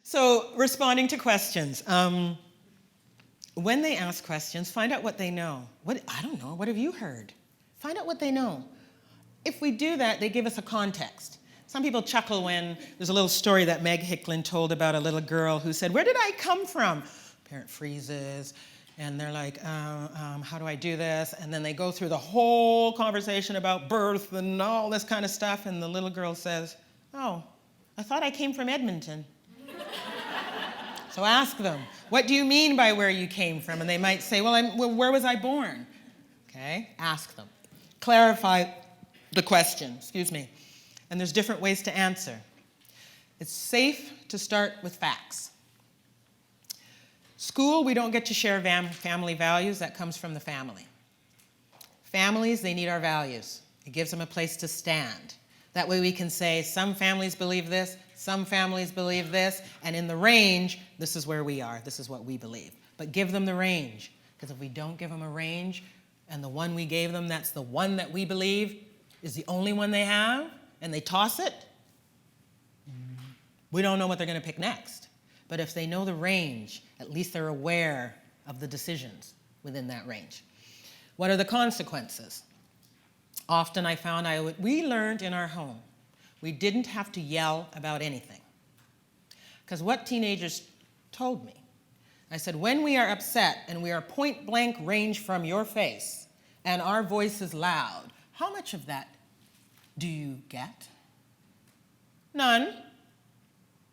So responding to questions. When they ask questions, find out what they know. I don't know, what have you heard? Find out what they know. If we do that, they give us a context. Some people chuckle when there's a little story that Meg Hicklin told about a little girl who said, "Where did I come from?" Parent freezes, and they're like, how do I do this? And then they go through the whole conversation about birth and all this kind of stuff, and the little girl says, "Oh, I thought I came from Edmonton." So ask them, what do you mean by where you came from? And they might say, well, where was I born? Okay, ask them. Clarify the question, excuse me. And there's different ways to answer. It's safe to start with facts. School, we don't get to share family values. That comes from the family. Families, they need our values. It gives them a place to stand. That way we can say, some families believe this, some families believe this, and in the range, this is where we are, this is what we believe. But give them the range, because if we don't give them a range, and the one we gave them, that's the one that we believe is the only one they have, and they toss it, we don't know what they're going to pick next. But if they know the range, at least they're aware of the decisions within that range. What are the consequences? Often I found we learned in our home, we didn't have to yell about anything. Because what teenagers told me, I said, when we are upset and we are point blank range from your face and our voice is loud, how much of that do you get? None.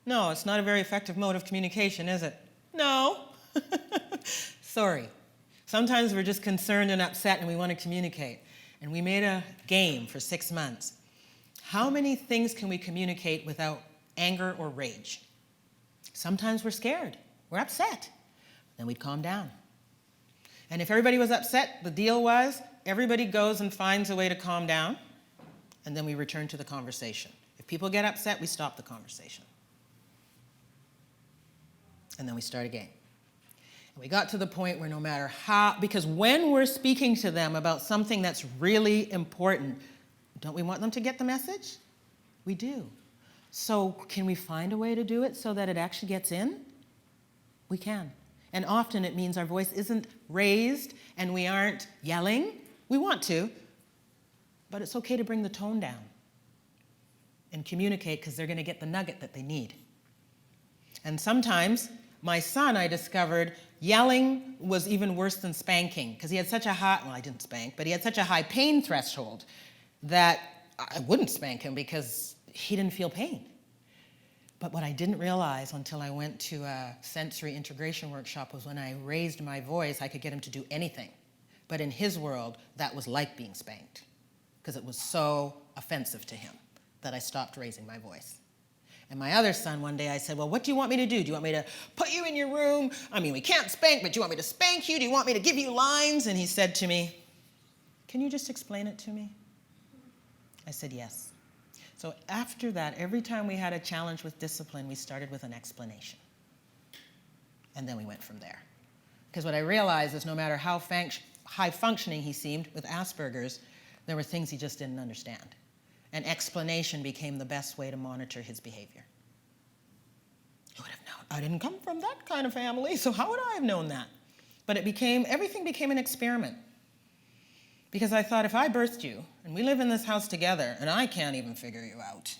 No, it's not a very effective mode of communication, is it? No. Sorry. Sometimes we're just concerned and upset and we want to communicate. And we made a game for 6 months. How many things can we communicate without anger or rage? Sometimes we're scared, we're upset. Then we'd calm down. And if everybody was upset, the deal was everybody goes and finds a way to calm down, and then we return to the conversation. If people get upset, we stop the conversation. And then we start again. And we got to the point where no matter how, because when we're speaking to them about something that's really important, don't we want them to get the message? We do. So can we find a way to do it so that it actually gets in? We can. And often it means our voice isn't raised and we aren't yelling. We want to, but it's okay to bring the tone down and communicate because they're going to get the nugget that they need. And sometimes, my son, I discovered, yelling was even worse than spanking because he had such a high, well, I didn't spank, but he had such a high pain threshold that I wouldn't spank him because he didn't feel pain. But what I didn't realize until I went to a sensory integration workshop was when I raised my voice, I could get him to do anything. But in his world, that was like being spanked because it was so offensive to him that I stopped raising my voice. And my other son, one day I said, well, what do you want me to do? Do you want me to put you in your room? I mean, we can't spank, but do you want me to spank you? Do you want me to give you lines? And he said to me, can you just explain it to me? I said, yes. So after that, every time we had a challenge with discipline, we started with an explanation. And then we went from there. Because what I realized is no matter how high functioning he seemed with Asperger's, there were things he just didn't understand. And explanation became the best way to monitor his behavior. Who would have known? I didn't come from that kind of family, so how would I have known that? But everything became an experiment. Because I thought, if I birthed you, and we live in this house together, and I can't even figure you out,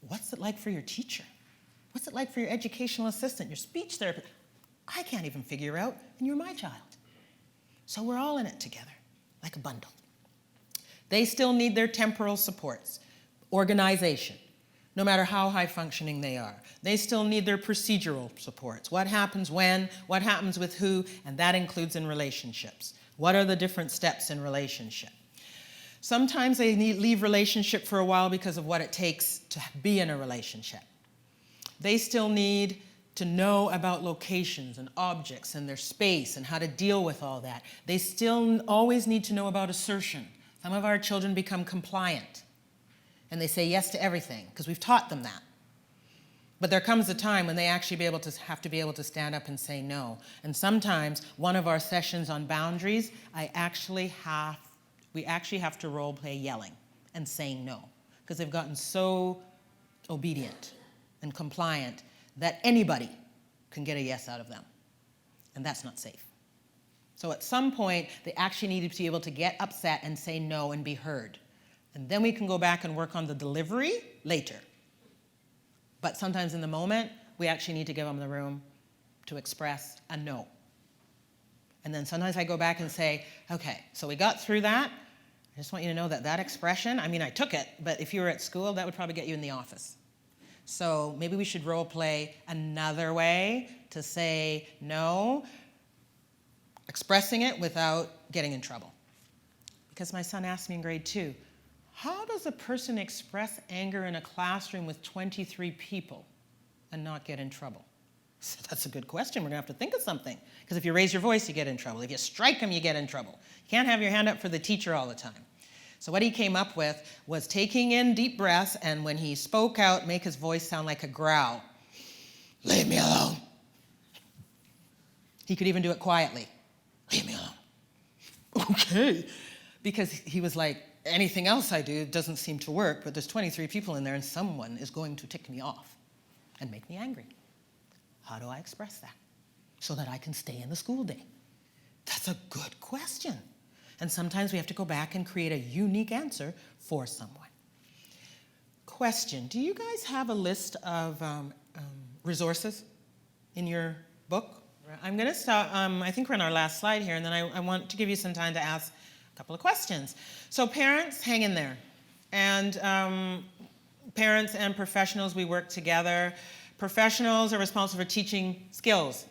what's it like for your teacher? What's it like for your educational assistant, your speech therapist? I can't even figure out, and you're my child. So we're all in it together, like a bundle. They still need their temporal supports, organization, no matter how high functioning they are. They still need their procedural supports. What happens when, what happens with who, and that includes in relationships. What are the different steps in relationship? Sometimes they leave relationship for a while because of what it takes to be in a relationship. They still need to know about locations and objects and their space and how to deal with all that. They still always need to know about assertion. Some of our children become compliant and they say yes to everything because we've taught them that. But there comes a time when they actually have to be able to stand up and say no. And sometimes one of our sessions on boundaries, we actually have to role play yelling and saying no because they've gotten so obedient and compliant that anybody can get a yes out of them. And that's not safe. So at some point, they actually need to be able to get upset and say no and be heard. And then we can go back and work on the delivery later. But sometimes in the moment, we actually need to give them the room to express a no. And then sometimes I go back and say, okay, so we got through that. I just want you to know that that expression, I mean, I took it, but if you were at school, that would probably get you in the office. So maybe we should role play another way to say no, expressing it without getting in trouble. Because my son asked me in grade 2, how does a person express anger in a classroom with 23 people and not get in trouble? So that's a good question. We're going to have to think of something. Because if you raise your voice, you get in trouble. If you strike them, you get in trouble. You can't have your hand up for the teacher all the time. So what he came up with was taking in deep breaths, and when he spoke out, make his voice sound like a growl. Leave me alone. He could even do it quietly. Leave me alone. Okay. Because he was like, anything else I do doesn't seem to work, but there's 23 people in there, and someone is going to tick me off and make me angry. How do I express that so that I can stay in the school day? That's a good question. And sometimes we have to go back and create a unique answer for someone. Question, do you guys have a list of resources in your book? I'm going to start, I think we're on our last slide here, and then I want to give you some time to ask a couple of questions. So parents, hang in there. And parents and professionals, we work together. Professionals are responsible for teaching skills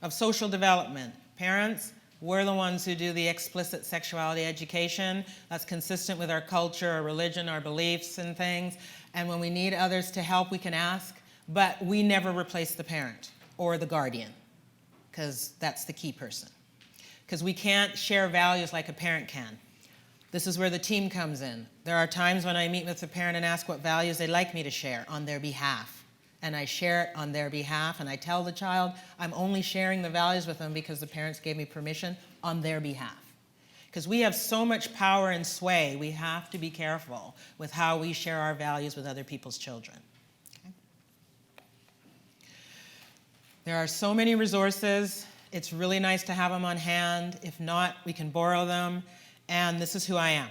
of social development. Parents, we're the ones who do the explicit sexuality education. That's consistent with our culture, our religion, our beliefs and things. And when we need others to help, we can ask. But we never replace the parent or the guardian, because that's the key person. Because we can't share values like a parent can. This is where the team comes in. There are times when I meet with a parent and ask what values they'd like me to share on their behalf. And I share it on their behalf, and I tell the child I'm only sharing the values with them because the parents gave me permission on their behalf. Because we have so much power and sway, we have to be careful with how we share our values with other people's children. Okay? There are so many resources. It's really nice to have them on hand. If not, we can borrow them. And this is who I am.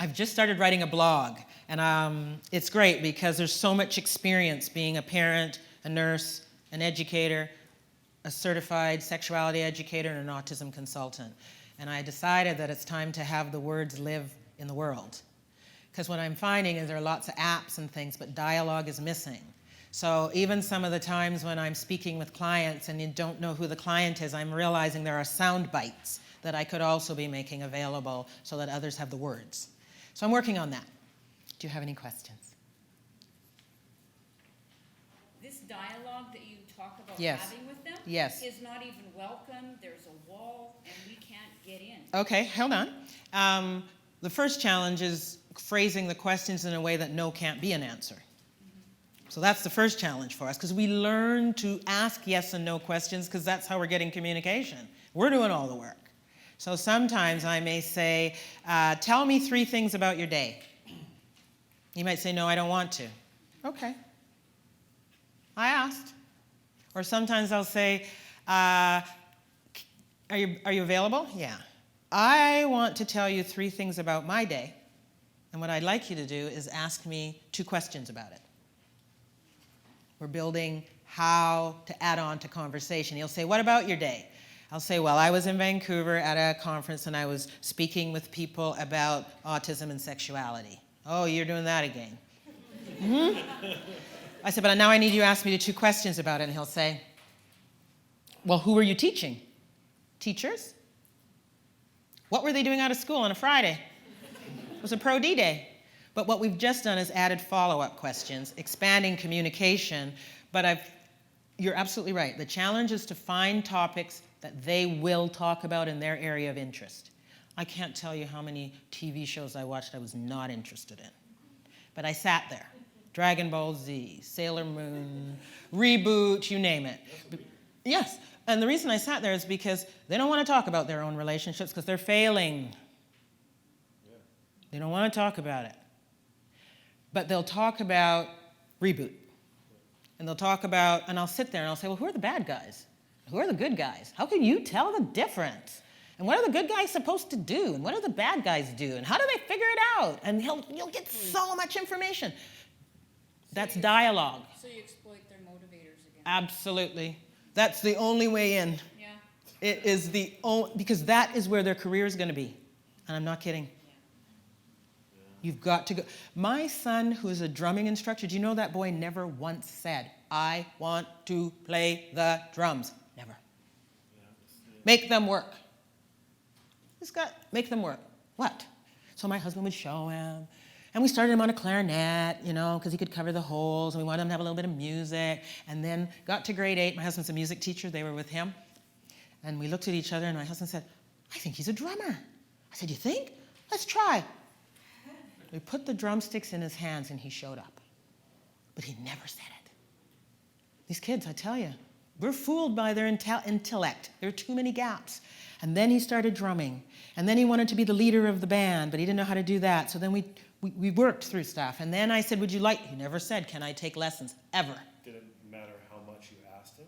I've just started writing a blog. And it's great because there's so much experience being a parent, a nurse, an educator, a certified sexuality educator, and an autism consultant. And I decided that it's time to have the words live in the world. Because what I'm finding is there are lots of apps and things, but dialogue is missing. So even some of the times when I'm speaking with clients and you don't know who the client is, I'm realizing there are sound bites that I could also be making available so that others have the words. So I'm working on that. Do you have any questions? This dialogue that you talk about Yes. having with them Yes. is not even welcome. There's a wall, and we can't get in. Okay, hold on. The first challenge is phrasing the questions in a way that no can't be an answer. So that's the first challenge for us, because we learn to ask yes and no questions because that's how we're getting communication. We're doing all the work. So sometimes I may say, tell me 3 things about your day. You might say, no, I don't want to. Okay. I asked. Or sometimes I'll say, are you available? Yeah. I want to tell you 3 things about my day. And what I'd like you to do is ask me 2 questions about it. We're building how to add on to conversation. You'll say, what about your day? I'll say, well, I was in Vancouver at a conference and I was speaking with people about autism and sexuality. Oh, you're doing that again. Mm-hmm. I said, but now I need you to ask me 2 questions about it. And he'll say, well, who were you teaching? Teachers? What were they doing out of school on a Friday? It was a Pro D day. But what we've just done is added follow-up questions, expanding communication. But you're absolutely right. The challenge is to find topics that they will talk about in their area of interest. I can't tell you how many TV shows I watched I was not interested in. But I sat there. Dragon Ball Z, Sailor Moon, Reboot, you name it. Yes, and the reason I sat there is because they don't want to talk about their own relationships because they're failing. They don't want to talk about it. But they'll talk about Reboot And they'll talk about, and I'll sit there and I'll say, well, who are the bad guys? Who are the good guys? How can you tell the difference? And what are the good guys supposed to do? And what do the bad guys do? And how do they figure it out? And you'll get so much information. That's dialogue. So you exploit their motivators again. Absolutely. That's the only way in. Yeah. It is the only, because that is where their career is going to be. And I'm not kidding. You've got to go. My son, who is a drumming instructor, do you know that boy never once said, I want to play the drums? Never. Make them work. He's got, make them work. What? So my husband would show him. And we started him on a clarinet, you know, because he could cover the holes. And we wanted him to have a little bit of music. And then got to grade 8. My husband's a music teacher. They were with him. And we looked at each other, and my husband said, I think he's a drummer. I said, you think? Let's try. We put the drumsticks in his hands, and he showed up. But he never said it. These kids, I tell you, we're fooled by their intellect. There are too many gaps. And then he started drumming. And then he wanted to be the leader of the band, but he didn't know how to do that. So then we worked through stuff. And then I said, would you like, he never said, can I take lessons? Ever. Did it matter how much you asked him?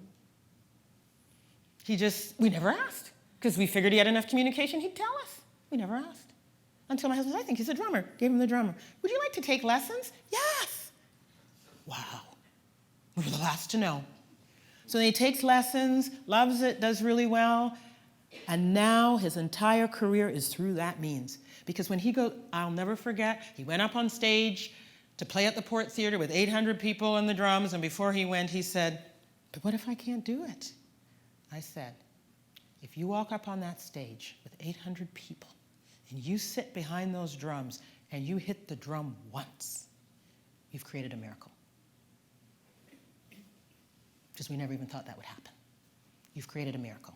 We never asked. Because we figured he had enough communication, he'd tell us. We never asked. Until my husband said, I think he's a drummer. Gave him the drummer. Would you like to take lessons? Yes. Wow. We were the last to know. So then he takes lessons, loves it, does really well. And now his entire career is through that means. Because when he goes, I'll never forget, he went up on stage to play at the Port Theatre with 800 people in the drums. And before he went, he said, but what if I can't do it? I said, if you walk up on that stage with 800 people, and you sit behind those drums and you hit the drum once, you've created a miracle. Because we never even thought that would happen. You've created a miracle.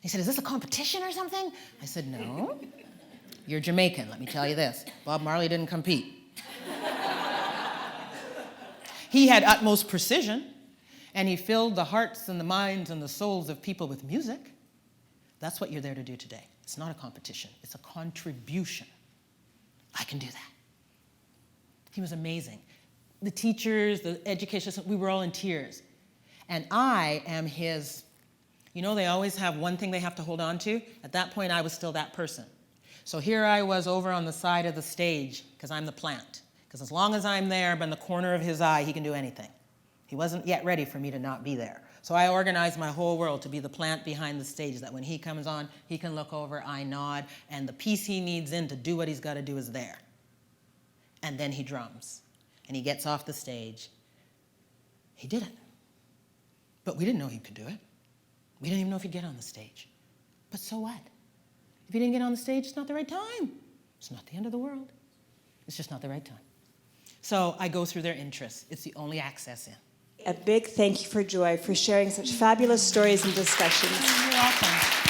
He said, is this a competition or something? I said, no. You're Jamaican, let me tell you this. Bob Marley didn't compete. He had utmost precision, and he filled the hearts and the minds and the souls of people with music. That's what you're there to do today. It's not a competition. It's a contribution. I can do that. He was amazing. The teachers, the education, we were all in tears. And I am his, you know, they always have one thing they have to hold on to. At that point, I was still that person. So here I was over on the side of the stage, because I'm the plant. Because as long as I'm there, but in the corner of his eye, he can do anything. He wasn't yet ready for me to not be there. So I organized my whole world to be the plant behind the stage, that when he comes on, he can look over, I nod, and the piece he needs in to do what he's got to do is there. And then he drums, and he gets off the stage. He did it. But we didn't know he could do it. We didn't even know if he'd get on the stage. But so what? If he didn't get on the stage, it's not the right time. It's not the end of the world. It's just not the right time. So I go through their interests. It's the only access in. A big thank you for Joy for sharing such fabulous stories and discussions. You're welcome.